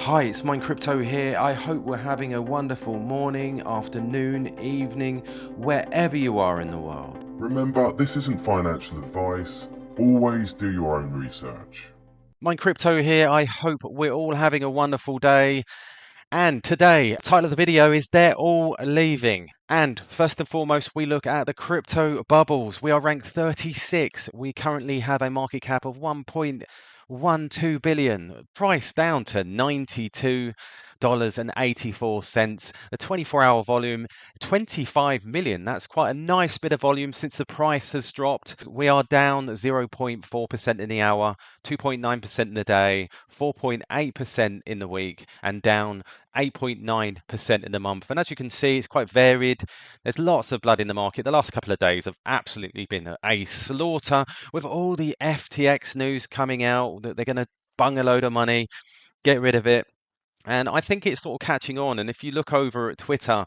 Hi, it's Mine Crypto here. I hope we're having a wonderful morning, afternoon, evening, wherever you are in the world. Remember, this isn't financial advice. Always do your own research. Mine Crypto here. I hope we're all having a wonderful day. And today, title of the video is They're All Leaving. And first and foremost, we look at the crypto bubbles. We are ranked 36. We currently have a market cap of 1.12 billion, price down to $92.84. The 24-hour volume, 25 million. That's quite a nice bit of volume since the price has dropped. We are down 0.4% in the hour, 2.9% in the day, 4.8% in the week, and down 8.9% in the month. And as you can see, it's quite varied. There's lots of blood in the market. The last couple of days have absolutely been a slaughter with all the FTX news coming out that they're going to bung a load of money, get rid of it. And I think it's sort of catching on. And if you look over at Twitter,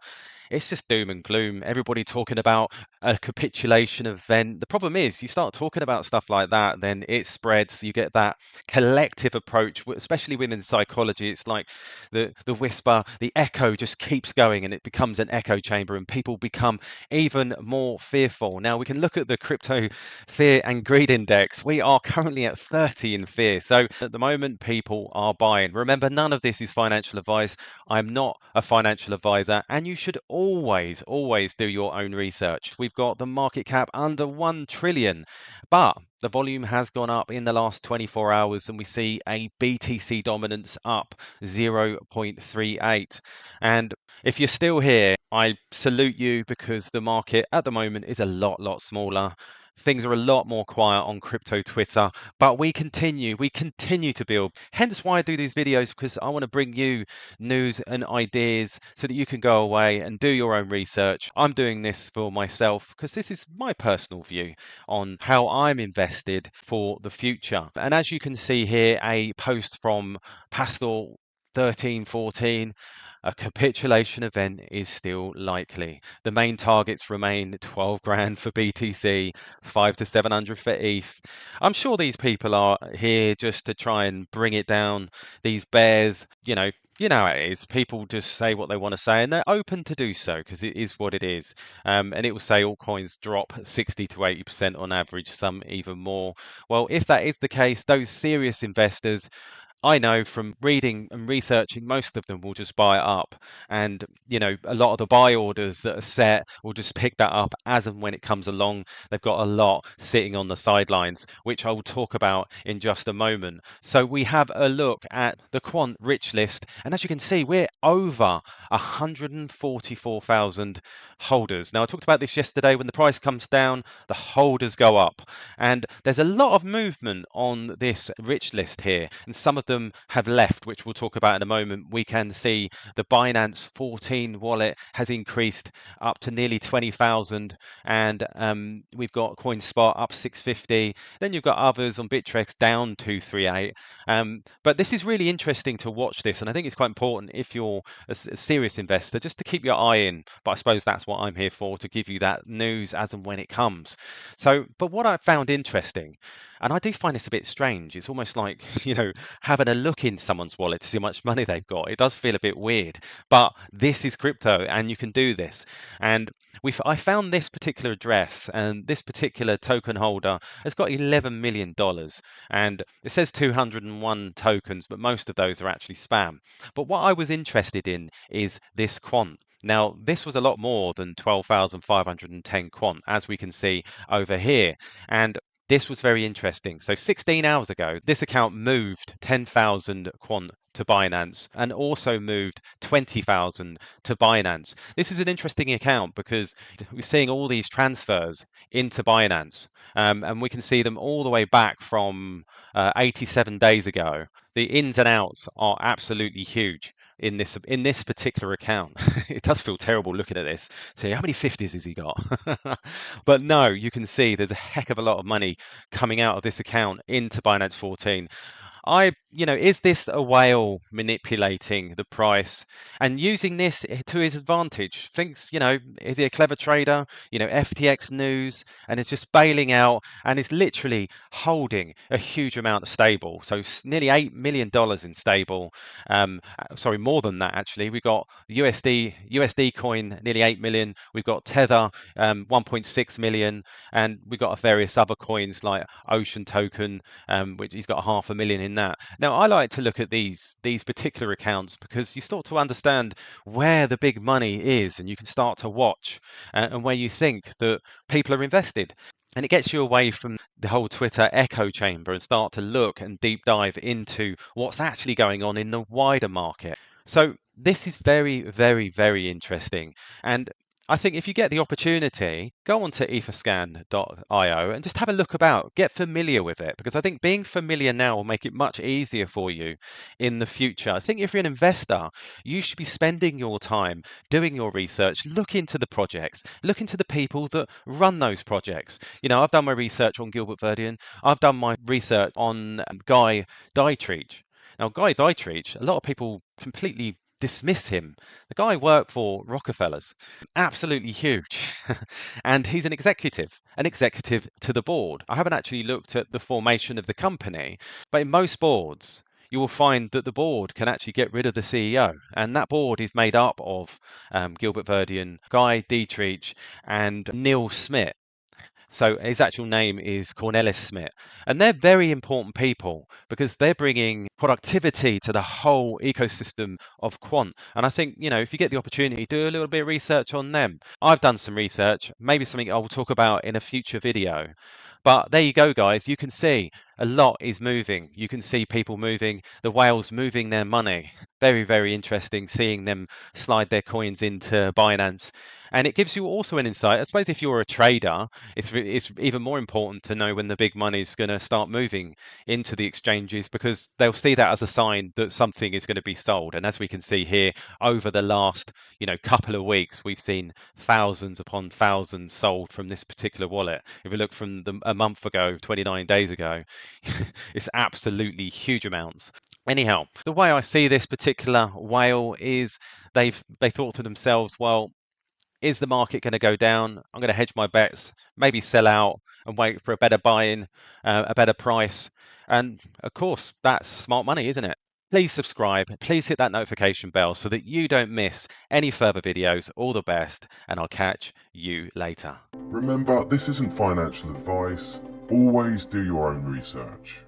it's just doom and gloom. Everybody talking about a capitulation event. The problem is, you start talking about stuff like that, then it spreads. You get that collective approach, especially within psychology. It's like the whisper, the echo just keeps going, and it becomes an echo chamber, and people become even more fearful. Now we can look at the crypto fear and greed index. We are currently at 30 in fear. So at the moment, people are buying. Remember, none of this is financial advice. I'm not a financial advisor, and you should always do your own research. We've got the market cap under 1 trillion, but the volume has gone up in the last 24 hours, and we see a BTC dominance up 0.38. And if you're still here, I salute you, because the market at the moment is a lot smaller. Things are a lot more quiet on crypto Twitter, but we continue to build. Hence why I do these videos, because I want to bring you news and ideas so that you can go away and do your own research. I'm doing this for myself because this is my personal view on how I'm invested for the future. And as you can see here, a post from Pastor 1314, a capitulation event is still likely. The main targets remain 12 grand for BTC, 5 to 700 for ETH. I'm sure these people are here just to try and bring it down. These bears, you know how it is. People just say what they want to say, and they're open to do so because it is what it is. And it will say all coins drop 60 to 80% on average, some even more. Well, if that is the case, those serious investors, I know from reading and researching, most of them will just buy it up. And, a lot of the buy orders that are set will just pick that up as and when it comes along. They've got a lot sitting on the sidelines, which I will talk about in just a moment. So we have a look at the quant rich list. And as you can see, we're over 144,000 holders. Now, I talked about this yesterday. When the price comes down, the holders go up. And there's a lot of movement on this rich list here. And some of them have left, which we'll talk about in a moment. We can see the Binance 14 wallet has increased up to nearly 20,000, and we've got CoinSpot up 650. Then you've got others on Bittrex down 238. But this is really interesting to watch this, and I think it's quite important if you're a serious investor just to keep your eye in. But I suppose that's what I'm here for, to give you that news as and when it comes. But what I found interesting, and I do find this a bit strange, it's almost like, having a look in someone's wallet to see how much money they've got. It does feel a bit weird, but this is crypto and you can do this. And I found this particular address, and this particular token holder has got $11 million, and it says 201 tokens, but most of those are actually spam. But what I was interested in is this quant. Now, this was a lot more than 12,510 quant, as we can see over here. And this was very interesting. So 16 hours ago, this account moved 10,000 quant to Binance and also moved 20,000 to Binance. This is an interesting account because we're seeing all these transfers into Binance, and we can see them all the way back from 87 days ago. The ins and outs are absolutely huge in this particular account. It does feel terrible looking at this. See, how many 50s has he got? But no, you can see there's a heck of a lot of money coming out of this account into Binance 14. is this a whale manipulating the price and using this to his advantage? Thinks, is he a clever trader? FTX news, and is just bailing out and is literally holding a huge amount of stable. So nearly $8 million in stable. Sorry, more than that actually. We got USD coin, nearly 8 million. We've got Tether, 1.6 million, and we've got various other coins like Ocean Token, which he's got 500,000 in that. Now, I like to look at these particular accounts because you start to understand where the big money is, and you can start to watch and where you think that people are invested. And it gets you away from the whole Twitter echo chamber and start to look and deep dive into what's actually going on in the wider market. So this is very, very, very interesting. And I think if you get the opportunity, go on to etherscan.io and just have a look about, get familiar with it, because I think being familiar now will make it much easier for you in the future. I think if you're an investor, you should be spending your time doing your research, look into the projects, look into the people that run those projects. I've done my research on Gilbert Verdian, I've done my research on Guy Dietrich. Now, Guy Dietrich, a lot of people completely dismiss him. The guy worked for Rockefellers, absolutely huge. And he's an executive to the board. I haven't actually looked at the formation of the company, but in most boards, you will find that the board can actually get rid of the CEO. And that board is made up of Gilbert Verdian, Guy Dietrich, and Neil Smith. So his actual name is Cornelis Smith. And they're very important people because they're bringing productivity to the whole ecosystem of quant. And I think, if you get the opportunity, do a little bit of research on them. I've done some research, maybe something I'll talk about in a future video. But there you go, guys. You can see a lot is moving. You can see people moving, the whales moving their money. Very, very interesting seeing them slide their coins into Binance. And it gives you also an insight. I suppose if you're a trader, it's even more important to know when the big money is going to start moving into the exchanges because they'll see that as a sign that something is going to be sold. And as we can see here, over the last couple of weeks, we've seen thousands upon thousands sold from this particular wallet. If we look from a month ago, 29 days ago, it's absolutely huge amounts. Anyhow, the way I see this particular whale is they thought to themselves, well, is the market going to go down? I'm going to hedge my bets, maybe sell out and wait for a better buy-in, a better price. And of course, that's smart money, isn't it? Please subscribe, please hit that notification bell so that you don't miss any further videos. All the best, and I'll catch you later. Remember, this isn't financial advice. Always do your own research.